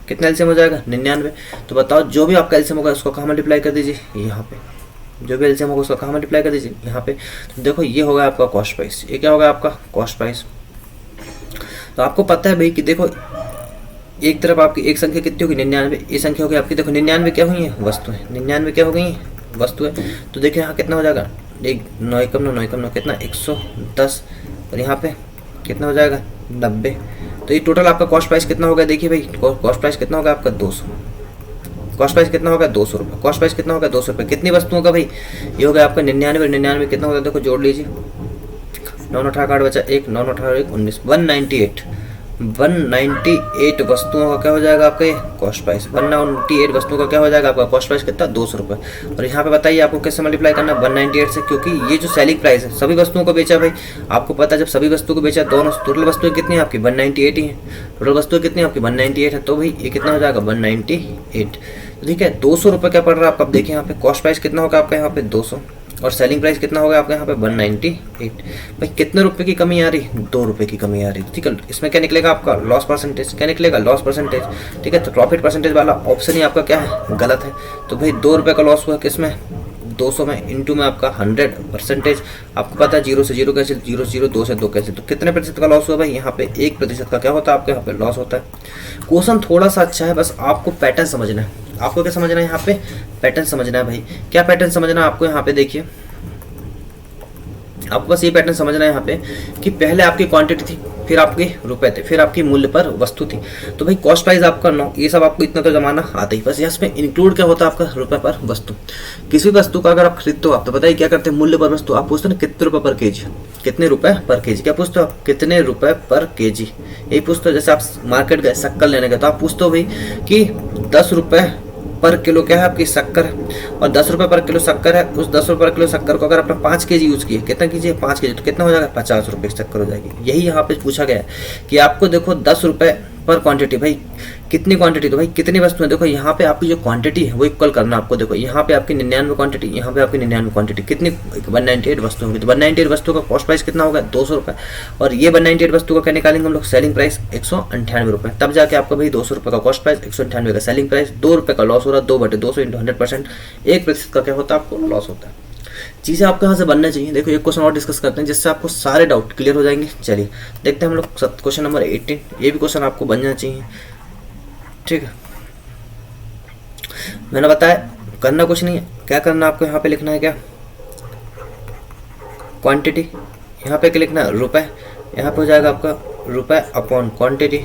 कितना एलसीएम हो जाएगा, 99। तो बताओ जो भी आपका एलसीएम होगा उसको कहाँ मल्टीप्लाई कर दीजिए, यहाँ पे। जो भी एलसीएम होगा उसको कहाँ मल्टीप्लाई कर दीजिए, यहाँ पे। तो देखो ये होगा आपका कॉस्ट प्राइस, ये क्या होगा आपका कॉस्ट प्राइस। तो आपको पता है भाई कि देखो एक तरफ आपकी एक संख्या कितनी होगी, 99, ये संख्या होगी आपकी, देखो 99 क्या हुई है, वस्तु है। 99 क्या हो गई है, वस्तु है। तो देखिए यहाँ कितना हो जाएगा, 9 एकम 9 कितना 110, और यहाँ पे कितना हो जाएगा 90। तो ये टोटल आपका कॉस्ट प्राइस कितना होगा, देखिए भाई कॉस्ट प्राइस कितना होगा आपका 200। कॉस्ट प्राइस कितना होगा 200 रुपये। कॉस्ट प्राइस कितना होगा 200 रुपये। कितनी वस्तुओं का भाई, ये होगा आपका 99 कितना होगा, देखो जोड़ लीजिए, 9 18 8 बचा 1, 9 18 1 19, 198 वस्तुओं का क्या हो जाएगा आपका ये कॉस्ट प्राइस। 198 वस्तुओं का क्या हो जाएगा आपका कॉस्ट प्राइस कितना, 200 रुपये। और यहाँ पे बताइए आपको कैसे मल्टीप्लाई करना, 198 से, क्योंकि ये जो सेलिंग प्राइस है सभी वस्तुओं को बेचा भाई। आपको पता है जब सभी वस्तुओं को बेचा, दोनों टोटल वस्तुएं कितनी है आपकी 198 ही है। टोटल वस्तुएं कितनी है आपकी 198 है, तो भाई ये कितना हो जाएगा 198। ठीक है, 200 रुपये क्या पड़ रहा है आपका, अब देखिए यहाँ पे कॉस्ट प्राइस कितना होगा आपका यहाँ पे 200 और सेलिंग प्राइस कितना होगा आपका यहाँ पे 198। भाई कितने रुपए की कमी आ रही, 2 रुपये की कमी आ रही। ठीक है, इसमें क्या निकलेगा आपका लॉस परसेंटेज, क्या निकलेगा लॉस परसेंटेज। ठीक है, तो प्रॉफिट परसेंटेज वाला ऑप्शन ही आपका क्या है, गलत है। तो भाई 2 रुपये का लॉस हुआ किसमें, 200 में, इंटू में आपका 100%। आपको पता है 0 से 0 कैसे, 0 से 0, 2 से 2 कैसे, तो कितने प्रतिशत का लॉस हुआ भाई, यहाँ पे 1% का क्या होता है आपके यहाँ पे लॉस होता है। क्वेश्चन थोड़ा सा अच्छा है, बस आपको पैटर्न समझना है। आपको क्या समझना है यहाँ पे, पैटर्न समझना है भाई। क्या पैटर्न समझना है आपको यहाँ पे, देखिए आपको बस ये पैटर्न समझना है यहाँ पे कि पहले आपकी क्वांटिटी थी, फिर आपके रुपए थे, फिर आपकी मूल्य पर वस्तु थी। तो भाई कॉस्ट प्राइस आपका 9, ये सब आपको इतना तो जमाना आता ही। बस इसमें इंक्लूड क्या होता है आपका, रुपए पर वस्तु। किसी वस्तु का अगर आप खरीदते हो आप, तो बताइए क्या करते हैं, मूल्य पर वस्तु। आप पूछते हो ना कितने रुपए पर केजी, कितने रुपए पर केजी, क्या पूछते हो आप, कितने रुपए पर केजी, यही पूछते हो। जैसे आप मार्केट गए शक्कर लेने गए तो आप पूछते हो भाई कि 10 रुपए पर किलो क्या है आपकी शक्कर है, और 10 रुपए पर किलो शक्कर है। उस 10 रुपए पर किलो शक्कर को अगर आपने 5 केजी यूज किए, कितना कीजिए 5 केजी, तो कितना हो जाएगा 50 रुपये की शक्कर हो जाएगी। यही यहाँ पे पूछा गया है कि आपको देखो 10 रुपए पर क्वांटिटी, भाई कितनी क्वांटिटी, तो भाई कितनी वस्तुएं, देखो यहाँ पे आपकी जो क्वांटिटी है वो इक्वल करना आपको। देखो यहाँ पे आपकी 99 क्वांटिटी, यहाँ पे आपकी 99 क्वांटिटी, कितनी 198 वस्तु होंगी। तो 198 वस्तु का कॉस्ट प्राइस कितना होगा 200 रुपये, और ये 198 वस्तु का क्या निकालेंगे हम लोग, सेलिंग प्राइस 198 रुपये। तब जाके आपका भाई 200 रुपये का कॉस्ट प्राइस, 198 का सेलिंग प्राइस, 2 रुपये का लॉस हो रहा है। 2/200 × 100%, 1% का क्या होता है आपको लॉस होता है। चीज़ें आपको यहाँ से बनना चाहिए। देखो एक क्वेश्चन और डिस्कस करते हैं जिससे आपको सारे डाउट क्लियर हो जाएंगे। चलिए देखते हैं हम लोग क्वेश्चन नंबर 18, ये भी क्वेश्चन आपको बनना चाहिए, ठीक है। मैंने बताया करना कुछ नहीं है, क्या करना आपको यहाँ पे लिखना है, क्या क्वांटिटी, यहाँ पे क्या लिखना है रुपए, यहाँ पे हो जाएगा आपका रुपए अपॉन क्वांटिटी,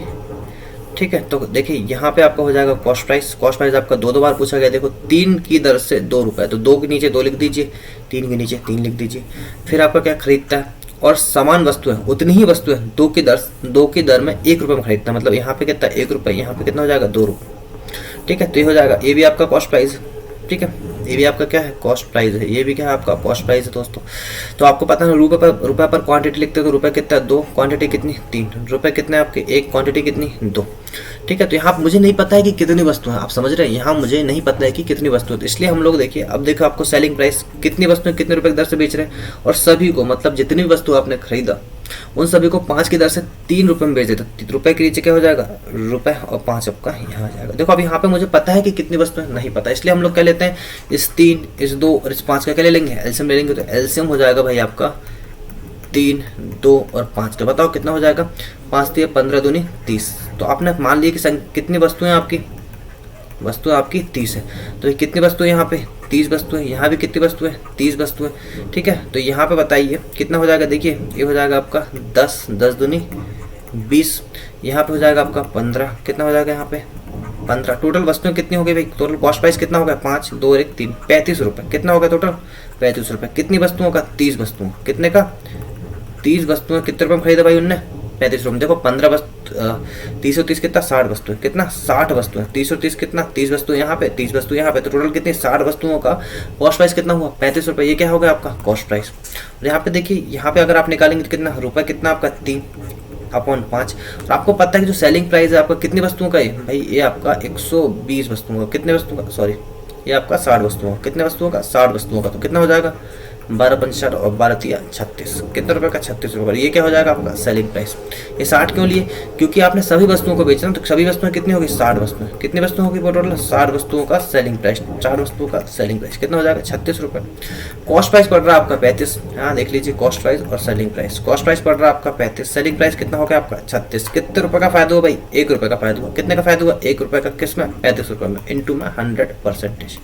ठीक है। तो देखिए यहाँ पे आपका हो जाएगा कॉस्ट प्राइस। कॉस्ट प्राइस आपका दो बार पूछा गया, देखो 3 की दर से 2 रुपए, तो 2 के नीचे 2 लिख दीजिए, 3 के नीचे 3 लिख दीजिए। फिर आपका क्या खरीदता है, और समान वस्तु है, उतनी ही वस्तु है, 2 की दर में 1 रुपये में खरीदता है, मतलब यहाँ पे कितना 1 रुपये, यहाँ पे कितना हो जाएगा 2 रुपये, ठीक है। तो ये हो जाएगा, ये भी आपका कॉस्ट प्राइस, ठीक है, ये भी आपका क्या है कॉस्ट प्राइस है, ये भी क्या है आपका कॉस्ट प्राइस है दोस्तों। तो आपको पता है रुपए पर क्वांटिटी लिखते हो तो रुपए कितना 2, क्वांटिटी कितनी 3, रुपए कितने आपके 1, क्वांटिटी कितनी 2, ठीक है। तो यहाँ मुझे नहीं पता है कि कितनी वस्तु है, आप समझ रहे हैं, यहाँ मुझे नहीं पता है कि कितनी वस्तु है, तो इसलिए हम लोग देखिए, अब देखो आपको सेलिंग प्राइस कितनी वस्तुएं कितने रुपए की दर से बेच रहे हैं, और सभी को मतलब जितनी भी वस्तु आपने खरीदा उन सभी को 5 की दर से 3 रुपए में बेच देता। रुपए के नीचे क्या हो जाएगा रुपए, और 5 आपका यहाँ आ जाएगा। देखो अब यहाँ पे मुझे पता है कि कितनी वस्तु है, नहीं पता, इसलिए हम लोग क्या लेते हैं, इस 3 इस 2 और इस 5 का क्या ले लेंगे, एलसीएम ले लेंगे। तो एलसीएम हो जाएगा भाई आपका 3, 2 और 5 का, बताओ कितना हो जाएगा, 5 दिए 15 दूनी 30। तो आपने मान लिया कि कितनी वस्तुएं आपकी, वस्तु आपकी 30 है, तो ये कितनी वस्तु है यहाँ पे 30 वस्तु है, यहाँ भी कितनी वस्तु है 30 वस्तु है, ठीक है। तो यहाँ पे बताइए कितना हो जाएगा, देखिए ये हो जाएगा आपका 10, 10 दूनी 20, यहाँ पे हो जाएगा आपका 15, कितना हो जाएगा यहाँ पे 15। टोटल वस्तुएं कितनी हो गई भाई, टोटल कॉस्ट प्राइस कितना हो गया 5, 2 और 1 3, 35 रुपये, कितना हो गया टोटल 35 रुपये। कितनी वस्तुओं का 30 वस्तुओं, कितने का 30 वस्तुएं, कितने रुपये में खरीदा भाई उनने 35 रुपये। देखो 15 वस्तु 30 और 30 कितना 60 वस्तु है, कितना 60 वस्तु है, 30 और 30 कितना 30 वस्तु यहाँ पे 30 वस्तु यहाँ पे, तो टोटल कितनी 60 वस्तुओं का कॉस्ट प्राइस कितना हुआ 35 रुपये। ये क्या हो गया आपका कॉस्ट प्राइस। और यहाँ पे देखिए, यहाँ पे अगर आप निकालेंगे तो कितना रुपये, कितना आपका 3/5। और आपको पता है कि जो सेलिंग प्राइस है आपका कितनी वस्तुओं का है भाई, ये आपका 120 वस्तुओं का, कितने वस्तुओं का सॉरी, ये आपका 60 वस्तुओं का, कितने वस्तुओं का 60 वस्तुओं का। तो कितना हो जाएगा 12×5 और 12×3 36, कितने रुपए का 36 रुपये। ये क्या हो जाएगा आपका सेलिंग प्राइस। ये 60 क्यों लिए, क्योंकि आपने सभी वस्तुओं को बेचना, तो सभी वस्तुएं कितनी होगी 60 वस्तुएं, कितनी वस्तुएं होगी टोटल 60 वस्तुओं का सेलिंग प्राइस, 4 वस्तुओं का सेलिंग प्राइस कितना हो जाएगा 36 रुपये। कॉस्ट प्राइस पड़ रहा है आपका 35, हाँ देख लीजिए कॉस्ट प्राइस और सेलिंग प्राइस। कॉस्ट प्राइस पड़ रहा है आपका 35, सेलिंग प्राइस कितना हो गया आपका 36। कितने रुपए का फायदा हुआ भाई 1 रुपये का फायदा हुआ, कितने का फायदा हुआ 1 रुपये का, किस में 35 रुपये में, इंटू में 100%।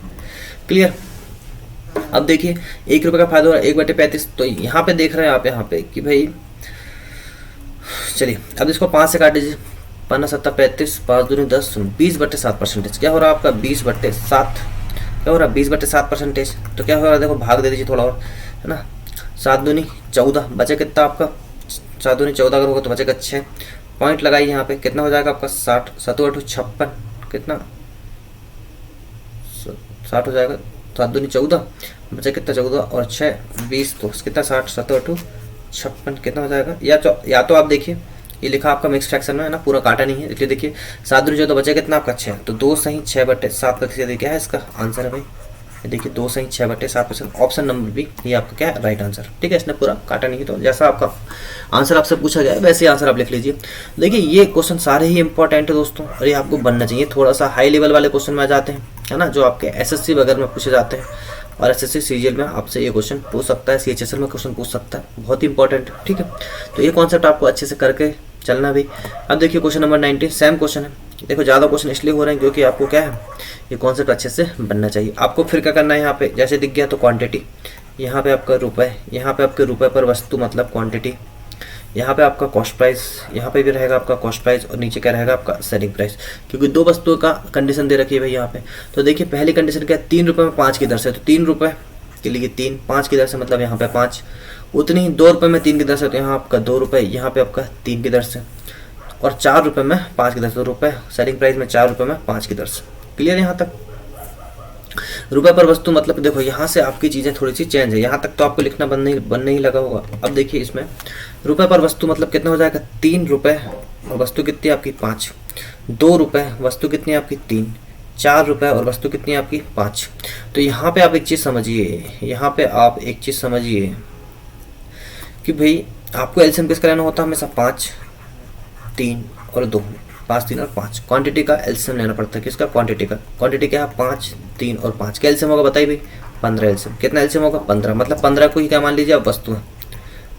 क्लियर। अब देखिए 1 रुपये का फायदा हो रहा है 1/35, तो यहाँ पे देख रहे हैं आप यहाँ पे कि भाई, चलिए अब इसको 5 से काट दीजिए, 5 7 35, 5 दूनी 10, 20/7%। क्या हो रहा है आपका 20/7, क्या हो रहा है 20/7%। तो क्या हो रहा है देखो, भाग दे दीजिए थोड़ा और, है ना, 7 दूनी 14, बचे कितना आपका 7 दूनी 14 अगर होगा तो बचेगा 6, पॉइंट लगाइए यहाँ पे, कितना हो जाएगा आपका 60, 7 8 56, कितना 60 हो जाएगा, 7 दूनी 14, बचा कितना 14 और 6 20, तो कितना 60, 7 8 56, कितना हो जाएगा। या तो आप देखिए ये लिखा आपका मिक्स फ्रैक्शन में है ना, पूरा काटा नहीं है, इसलिए देखिए 7 दूनी 14 बचा कितना आपका 6, तो 2 सही 6/7 का क्या है इसका आंसर है भाई, ये देखिए 2 सही 6/7%, ऑप्शन नंबर बी ये आपका क्या है राइट आंसर। ठीक है, इसने पूरा काटा नहीं, तो जैसा आपका आंसर आपसे पूछा गया है वैसे आंसर आप लिख लीजिए। देखिए ये क्वेश्चन सारे ही इंपॉर्टेंट है दोस्तों, और ये आपको बनना चाहिए। थोड़ा सा हाई लेवल वाले क्वेश्चन में आ जाते हैं, है ना, जो आपके एसएससी वगैरह में पूछे जाते हैं, और एसएससी सीजीएल में आपसे ये क्वेश्चन पूछ सकता है, सीएचएसएल में क्वेश्चन पूछ सकता है, बहुत ही इंपॉर्टेंट है। ठीक है, तो ये कॉन्सेप्ट आपको अच्छे से करके चलना भी। अब देखिए क्वेश्चन नंबर 19 सेम क्वेश्चन है। देखो ज़्यादा क्वेश्चन इसलिए हो रहे हैं क्योंकि आपको क्या है, ये कॉन्सेप्ट अच्छे से बनना चाहिए। आपको फिर क्या करना है, यहाँ पे जैसे दिख गया तो क्वांटिटी, यहाँ पे आपका रुपए, यहाँ पे आपके रुपए पर वस्तु मतलब क्वांटिटी, यहाँ पे आपका कॉस्ट प्राइस, यहाँ पे भी रहेगा आपका कॉस्ट प्राइस और नीचे क्या रहेगा आपका सेलिंग प्राइस, क्योंकि दो वस्तुओं का कंडीशन दे रखी है भाई यहाँ पे। तो देखिए पहली कंडीशन क्या है, 3 रुपये में 5 की दर से, तो 3 रुपये के लिए 3, 5 की दर से मतलब यहाँ पे 5, उतनी ही 2 रुपये में 3 की दर से, तो यहाँ आपका 2 रुपये, यहाँ पे आपका 3 की दर से, और 4 रुपये में 5 की दर से, तो रुपये सेलिंग प्राइस में 4 रुपये में 5 की दर से। क्लियर यहाँ तक? रुपए पर वस्तु मतलब देखो यहाँ से आपकी चीज़ें थोड़ी सी चेंज है, यहाँ तक तो आपको लिखना बन नहीं लगा होगा। अब देखिए इसमें रुपए पर वस्तु मतलब कितना हो जाएगा, 3 रुपये और वस्तु कितनी आपकी 5, 2 रुपये वस्तु कितनी आपकी 3, 4 रुपये और वस्तु कितनी आपकी 5। तो यहाँ पे आप एक चीज़ समझिए, यहाँ पे आप एक चीज़ समझिए कि भाई आपको एलसीएम किसका लेना होता है हमेशा, 5, 3 और 2, 5, 3 और 5। क्वांटिटी का एलसीएम लेना पड़ता है, किसका, क्वांटिटी का। क्वांटिटी क्या है, 5, 3 और 5 का एलसीएम होगा बताइए भाई, 15 एलसीएम। कितना एलसीएम होगा, 15, मतलब 15 को ही क्या मान लीजिए आप, वस्तु है।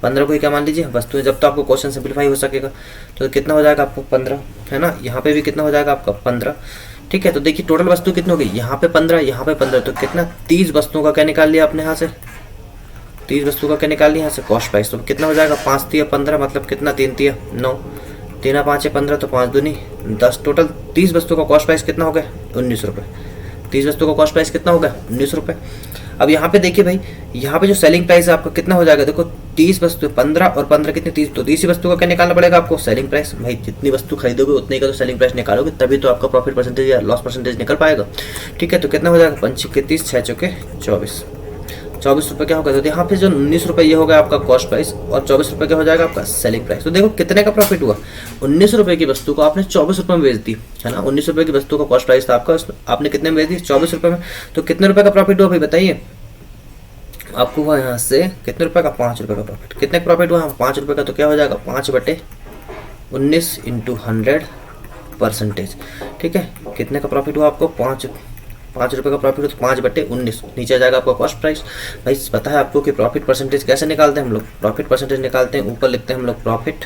15 को ही क्या मान लीजिए, वस्तु है। जब तो आपको क्वेश्चन सिंप्लीफाई हो सकेगा तो कितना हो जाएगा आपको 15, है ना। यहाँ पे भी कितना हो जाएगा आपका 15, ठीक है। तो देखिए टोटल वस्तु कितनी होगी, यहाँ पे 15, यहाँ पे 15, तो कितना 30 वस्तुओं का क्या निकाल लिया आपने यहाँ से, 30 वस्तु का क्या निकाल लिया यहाँ से, कॉस्ट प्राइस। तो कितना हो जाएगा, 5 तिया 15 मतलब कितना, 3 तिया 9, 3 5 15, तो 5 दूनी 10, टोटल 30 वस्तु का कॉस्ट प्राइस कितना हो गया, 19 रुपये। 30 वस्तु का कॉस्ट प्राइस कितना हो गया, 19 रुपये। अब यहाँ पे देखिए भाई, यहाँ पे जो सेलिंग प्राइस है आपका कितना हो जाएगा, देखो 30 वस्तु 15 और 15 कितनी 30, तो 30 वस्तु का क्या निकालना पड़ेगा आपको, सेलिंग प्राइस। भाई जितनी वस्तु खरीदोगे उतने का तो सेलिंग प्राइस निकालोगे, तभी तो आपका प्रॉफिट परसेंटेज या लॉस परसेंटेज निकल पाएगा, ठीक है। तो कितना हो जाएगा, 5 के 30, 6 चौके 24, 24 रुपये क्या होगा। तो यहाँ पे जो 19 रुपये ये होगा आपका कॉस्ट प्राइस और 24 रुपये क्या हो जाएगा आपका सेलिंग प्राइस। तो देखो कितने का प्रॉफिट हुआ, 19 रुपये की वस्तु को आपने 24 रुपये में बेच दी, है ना। 19 रुपये की वस्तु का कॉस्ट प्राइस था आपका, आपने कितने में बेच दी, 24 रुपये में। तो कितने रुपये का प्रॉफिट हुआ भाई बताइए आपको, हुआ यहाँ से कितने रुपये का, 5 रुपये का प्रॉफिट। कितने का प्रॉफिट हुआ, 5 रुपये का। तो क्या हो जाएगा, 5/19 इंटू 100%, ठीक है। कितने का प्रॉफिट हुआ आपको, 5 रुपये का प्रॉफिट हो तो 5/19, नीचे आ जाएगा आपका कॉस्ट प्राइस। भाई पता है आपको कि प्रॉफिट परसेंटेज कैसे निकालते हैं हम लोग, प्रॉफिट परसेंटेज निकालते हैं, ऊपर लिखते हैं हम लोग प्रॉफिट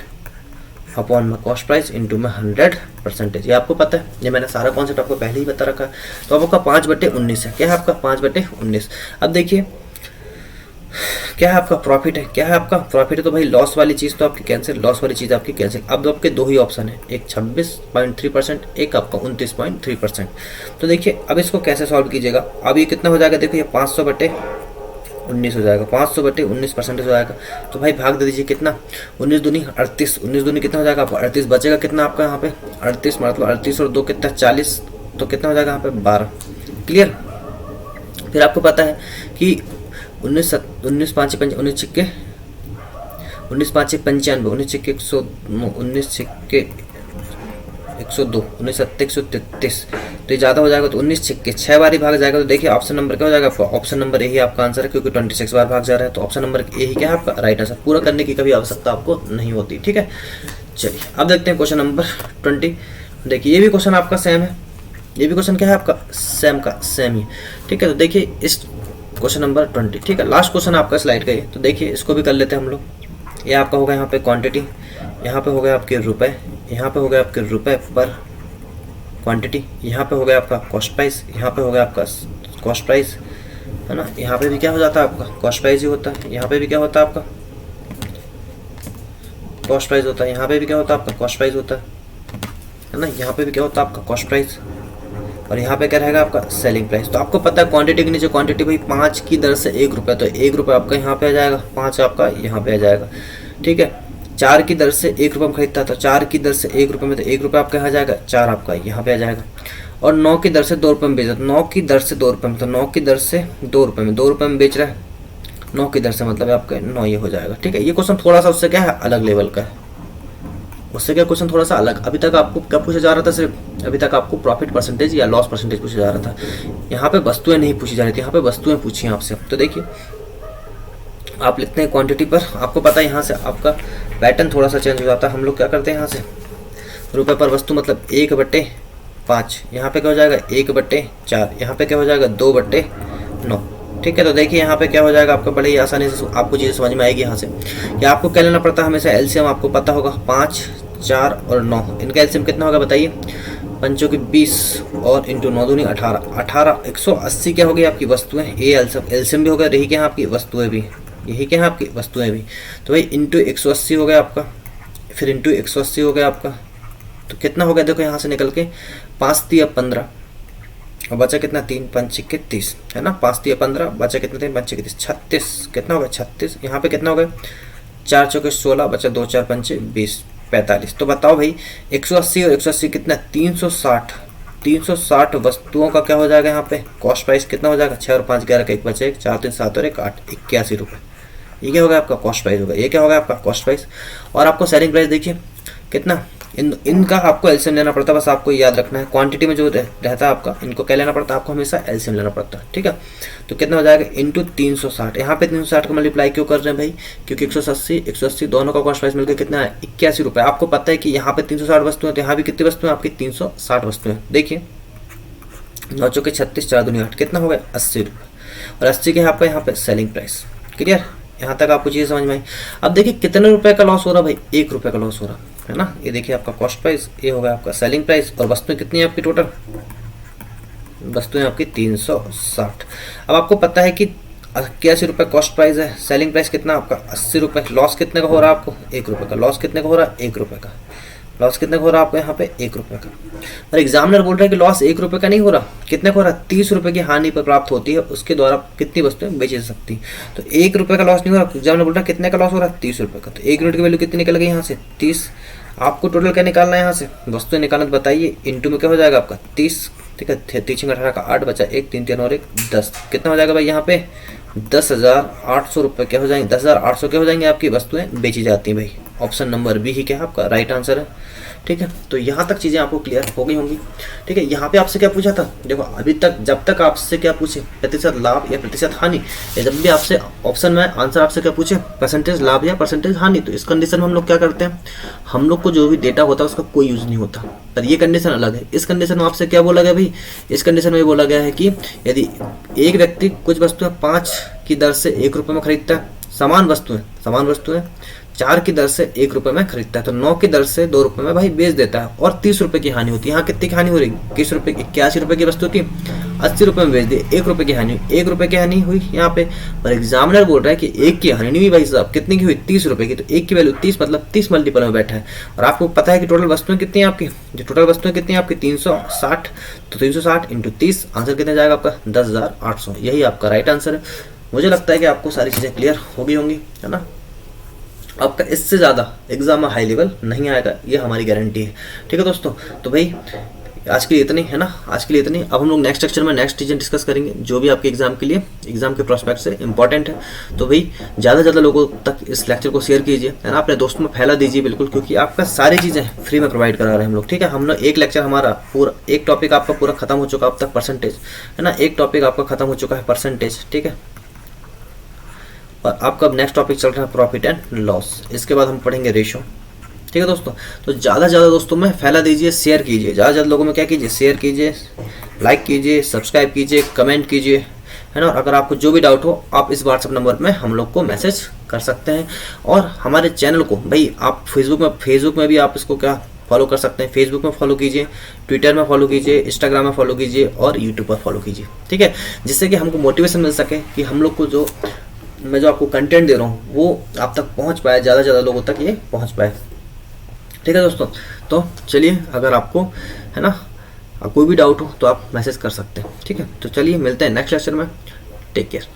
अपॉन में कॉस्ट प्राइस इंटू में 100%। ये आपको पता है, ये मैंने सारा कॉन्सेप्ट आपको पहले ही बता रखा है। तो अब आपका 5/19 है, क्या है आपका 5/19। अब देखिए क्या है आपका प्रॉफिट है, क्या है आपका प्रॉफिट है। तो भाई लॉस वाली चीज़ तो आपकी कैंसिल, लॉस वाली चीज़ आपकी कैंसिल। अब आपके दो ही ऑप्शन है, एक 26.3%, एक आपका 29.3%। तो देखिए अब इसको कैसे सॉल्व कीजिएगा। अब ये कितना हो जाएगा, देखो ये 500/19 हो जाएगा, 500/19% हो जाएगा। तो भाई भाग दे दीजिए कितना, 19 दूनी 38, 19 दूनी कितना हो जाएगा आपका 38, बचेगा कितना आपका यहाँ पे 38, मतलब 38 और 2 कितना 40, तो कितना हो जाएगा यहाँ पे 12। क्लियर। फिर आपको पता है कि 19 5 19 छिक्के 19 5 95, 19 छिक्के 100, 19 छिक्के 102, 19 7 133, तो ये ज़्यादा हो जाएगा। तो 19 छिक्के 6 बार ही भाग जाएगा। तो देखिए ऑप्शन नंबर क्या हो जाएगा आपका, ऑप्शन नंबर ए ही आपका आंसर है, क्योंकि 26 बार भाग जा रहा है। तो ऑप्शन नंबर ए ही क्या है आपका राइट आंसर। पूरा करने की कभी आवश्यकता आपको नहीं होती, ठीक है। चलिए अब देखते हैं क्वेश्चन नंबर 20। देखिए ये भी क्वेश्चन आपका सेम है, ये भी क्वेश्चन क्या है आपका सेम का सेम ही, ठीक है। तो देखिए इस क्वेश्चन नंबर 20, ठीक है, लास्ट क्वेश्चन आपका स्लाइड का ये। तो देखिए इसको भी कर लेते हैं हम लोग। ये आपका होगा यहाँ पे क्वांटिटी, यहाँ पे हो गया आपके रुपए, यहाँ पे हो गया आपके रुपए पर क्वांटिटी, यहाँ पे हो गया आपका कॉस्ट प्राइस, यहाँ पे हो गया आपका कॉस्ट प्राइस, है ना। यहाँ पे भी क्या हो जाता है आपका कॉस्ट प्राइस ही होता है, यहाँ पे भी क्या होता है आपका कॉस्ट प्राइस होता है, यहाँ पे भी क्या होता है आपका कॉस्ट प्राइस होता है ना। यहाँ पे भी क्या होता है आपका कॉस्ट प्राइस, और यहाँ पे क्या रहेगा आपका सेलिंग प्राइस। तो आपको पता है क्वांटिटी के नीचे क्वांटिटी भाई 5 की दर से 1 रुपये, तो 1 रुपये आपका यहाँ पे आ जाएगा, 5 आपका यहाँ पे आ जाएगा, ठीक है। 4 की दर से 1 रुपये में खरीदता है, तो 4 की दर से 1 रुपये में, तो 1 रुपये आपका यहाँ जाएगा, 4 आपका यहाँ पे आ जाएगा। और 9 की दर से 2 रुपये में बेच रहा है, 9 की दर से 2 रुपये में, तो 9 की दर से 2 रुपये में, 2 रुपये में बेच रहा है, 9 की दर से मतलब आपका 9 ये हो जाएगा, ठीक है। ये क्वेश्चन थोड़ा सा उससे क्या है अलग लेवल का है, उससे क्या क्वेश्चन थोड़ा सा अलग। अभी तक आपको क्या पूछा जा रहा था, सिर्फ अभी तक आपको प्रॉफिट परसेंटेज या लॉस परसेंटेज पूछा जा रहा था। यहाँ पे वस्तुएं नहीं पूछी जा रही थी, यहाँ पे वस्तुएं पूछी हैं आपसे। तो देखिए आप लिखते हैं क्वांटिटी पर, आपको पता है यहाँ से आपका पैटर्न थोड़ा सा चेंज हो जाता है। हम लोग क्या करते हैं यहाँ से रुपये पर वस्तु मतलब 1/5, यहाँ पे क्या हो जाएगा 1/4, यहाँ पे क्या हो जाएगा 2/9, ठीक है। तो देखिए यहाँ पे क्या हो जाएगा आपका, बड़े ही आसानी से आपको चीज़ें समझ में आएगी यहाँ से। या आपको क्या लेना पड़ता है हमेशा एलसीएम, आपको पता होगा 5, 4 और 9, इनका एलसीएम कितना होगा बताइए, 5 की 20 और इंटू 9 दूनी 18, 180 क्या हो गई आपकी वस्तुएं, ये एलसीएम भी होगा, रही क्या आपकी वस्तुएं भी, यही क्या है आपकी वस्तुएं भी। तो भाई इंटू 180 हो गया आपका, फिर इंटू 180 हो गया आपका, तो कितना हो गया देखो यहाँ से निकल के 5 तिया 15 और बचा कितना 3 5 के 30 है ना, 5 तिया 15 बचा कितना 3 5 के 30 36, कितना हो गया 36। यहाँ पे कितना हो गया 4 चौके 16 बचा 2 4 5 20 45। तो बताओ भाई 180 और 180 कितना 360, 360 वस्तुओं का क्या हो जाएगा यहाँ पे कॉस्ट प्राइस कितना हो जाएगा 6 और 5 11 का 1 बचे 1 4 3 7 और 1 8 81 रुपये। ये क्या होगा आपका कॉस्ट प्राइस होगा, ये क्या होगा आपका कॉस्ट प्राइस। और आपको सेलिंग प्राइस देखिए कितना, इनका आपको एलसीएम लेना पड़ता है, बस आपको याद रखना है क्वांटिटी में जो रहता है आपका, इनको क्या लेना पड़ता है आपको हमेशा एलसीएम लेना पड़ता है, ठीक है। तो कितना हो जाएगा इंटू 360, यहाँ पे 360 का मल्टीप्लाई क्यों कर रहे हैं भाई, क्योंकि 180 दोनों का कॉस्ट प्राइस मिलकर कितना है 81 रुपये। आपको पता है कि यहाँ पे 360 वस्तुएं, तो यहाँ भी कितनी वस्तुएं आपकी 360 वस्तुएं। देखिए 9 चौके 36 4 दूनी 8 कितना हो गया 80 रुपये, और 80 के आपका यहाँ पे सेलिंग प्राइस। क्लियर, यहाँ तक आपको चीज़ समझ में आई। अब देखिए कितने रुपए का लॉस हो रहा भाई, 1 रुपये का लॉस हो रहा है ना। ये देखिए आपका कॉस्ट प्राइस, ये होगा आपका सेलिंग प्राइस, और वस्तुएं कितनी है आपकी टोटल, वस्तुएं आपकी 360। अब आपको पता है कि 81 रुपये कॉस्ट प्राइस है, सेलिंग प्राइस कितना आपका 80 रुपये, लॉस कितने का हो रहा है आपको 1 रुपये का, लॉस कितने का हो रहा है 1 रुपये का, लॉस कितने का हो रहा है आपको यहाँ पे 1 रुपये का। और एग्जामिनर बोल रहा है कि लॉस 1 रुपये का नहीं हो रहा, कितने का हो रहा है 30 रुपये की हानि पर प्राप्त होती है, उसके द्वारा कितनी वस्तुएं बेची जा सकती। तो 1 रुपये का लॉस नहीं हो रहा, एग्जामिनर बोल रहा है कितने का लॉस हो रहा है 30 रुपये का। तो 1 यूनिट की वैल्यू कितनी निकल गई यहाँ से 30। आपको टोटल क्या निकालना है यहाँ से, वस्तुएं निकालना, तो बताइए इंटू में क्या हो जाएगा आपका 30, ठीक है। 3 18 का 8 बचा 1 3 3 और 1 10, कितना हो जाएगा भाई यहाँ पे 10,800 रुपये क्या हो जाएंगे, 10,800 क्या हो जाएंगे आपकी वस्तुएं बेची जाती हैं भाई। ऑप्शन नंबर बी ही क्या आपका राइट आंसर है, ठीक है। तो यहाँ तक चीज़ें आपको क्लियर हो गई होंगी, ठीक है। यहाँ पे आपसे क्या पूछा था, देखो अभी तक जब तक आपसे क्या पूछे प्रतिशत लाभ या प्रतिशत हानि, या जब भी आपसे ऑप्शन में आंसर आपसे क्या पूछे परसेंटेज लाभ या परसेंटेज हानि, तो इस कंडीशन में हम लोग क्या करते हैं, हम लोग को जो भी डेटा होता है उसका कोई यूज नहीं होता। पर ये कंडीशन अलग है। इस कंडीशन में आपसे क्या बोला गया भाई, इस कंडीशन में बोला गया है कि यदि एक व्यक्ति कुछ वस्तुएं 5 की दर से 1 रुपये में खरीदता है, समान वस्तुएं 4 की दर से 1 रुपये में खरीदता है, तो 9 की दर से 2 रुपये में भाई बेच देता है, और 30 रुपये की हानि होती है। यहाँ कितनी की हानि हो रही, 81 रुपये की वस्तु थी 80 रुपये में बेच दी, 1 रुपये की हानि, 1 रुपये की हानि हुई यहाँ पे। पर एग्जामिनर बोल रहा है कि 1 की हानि नहीं हुई भाई साहब, कितनी की हुई 30 रुपये की। तो 1 की वैल्यू 30 मतलब 30 मल्टीपल में बैठा है। और आपको पता है कि टोटल वस्तुएं कितनी है आपकी, जो टोटल वस्तुएं कितनी है आपकी 360, तो 360 इंटू 30 आंसर कितना जाएगा आपका 10,800। यही आपका राइट आंसर है। मुझे लगता है कि आपको सारी चीज़ें क्लियर हो गई होंगी, है ना। आपका इससे ज़्यादा एग्जाम में हाई लेवल नहीं आएगा, ये हमारी गारंटी है, ठीक है दोस्तों। तो भाई आज के लिए इतनी है ना, आज के लिए इतनी। अब हम लोग नेक्स्ट लेक्चर में नेक्स्ट चीज़ें डिस्कस करेंगे जो भी आपके एग्जाम के लिए, एग्जाम के प्रोस्पेक्ट से इंपॉर्टेंट है। तो भाई ज़्यादा से ज़्यादा लोगों तक इस लेक्चर को शेयर कीजिए, है ना, अपने दोस्तों में फैला दीजिए बिल्कुल, क्योंकि आपका सारी चीज़ें फ्री में प्रोवाइड करा रहे हैं हम लोग, ठीक है। हम लोग एक लेक्चर हमारा पूरा, एक टॉपिक आपका पूरा खत्म हो चुका अब तक परसेंटेज, है ना, एक टॉपिक आपका खत्म हो चुका है परसेंटेज, ठीक है। और आपका नेक्स्ट टॉपिक चल रहा है प्रॉफिट एंड लॉस, इसके बाद हम पढ़ेंगे रेशो, ठीक है दोस्तों। तो ज़्यादा से ज़्यादा दोस्तों में फैला दीजिए, शेयर कीजिए, ज़्यादा से ज़्यादा लोगों में क्या कीजिए, शेयर कीजिए, लाइक कीजिए, सब्सक्राइब कीजिए, कमेंट कीजिए, है ना। और अगर आपको जो भी डाउट हो आप इस व्हाट्सअप नंबर में हम लोग को मैसेज कर सकते हैं। और हमारे चैनल को भाई आप फेसबुक में भी आप इसको क्या फॉलो कर सकते हैं, फेसबुक में फॉलो कीजिए, ट्विटर में फॉलो कीजिए, इंस्टाग्राम में फॉलो कीजिए और यूट्यूब पर फॉलो कीजिए, ठीक है। जिससे कि हमको मोटिवेशन मिल सके कि हम लोग को जो मैं जो आपको कंटेंट दे रहा हूँ वो आप तक पहुँच पाए, ज़्यादा से ज़्यादा लोगों तक ये पहुँच पाए, ठीक है दोस्तों। तो चलिए, अगर आपको, है ना, कोई भी डाउट हो तो आप मैसेज कर सकते हैं, ठीक है। तो चलिए मिलते हैं नेक्स्ट लेक्चर में, टेक केयर।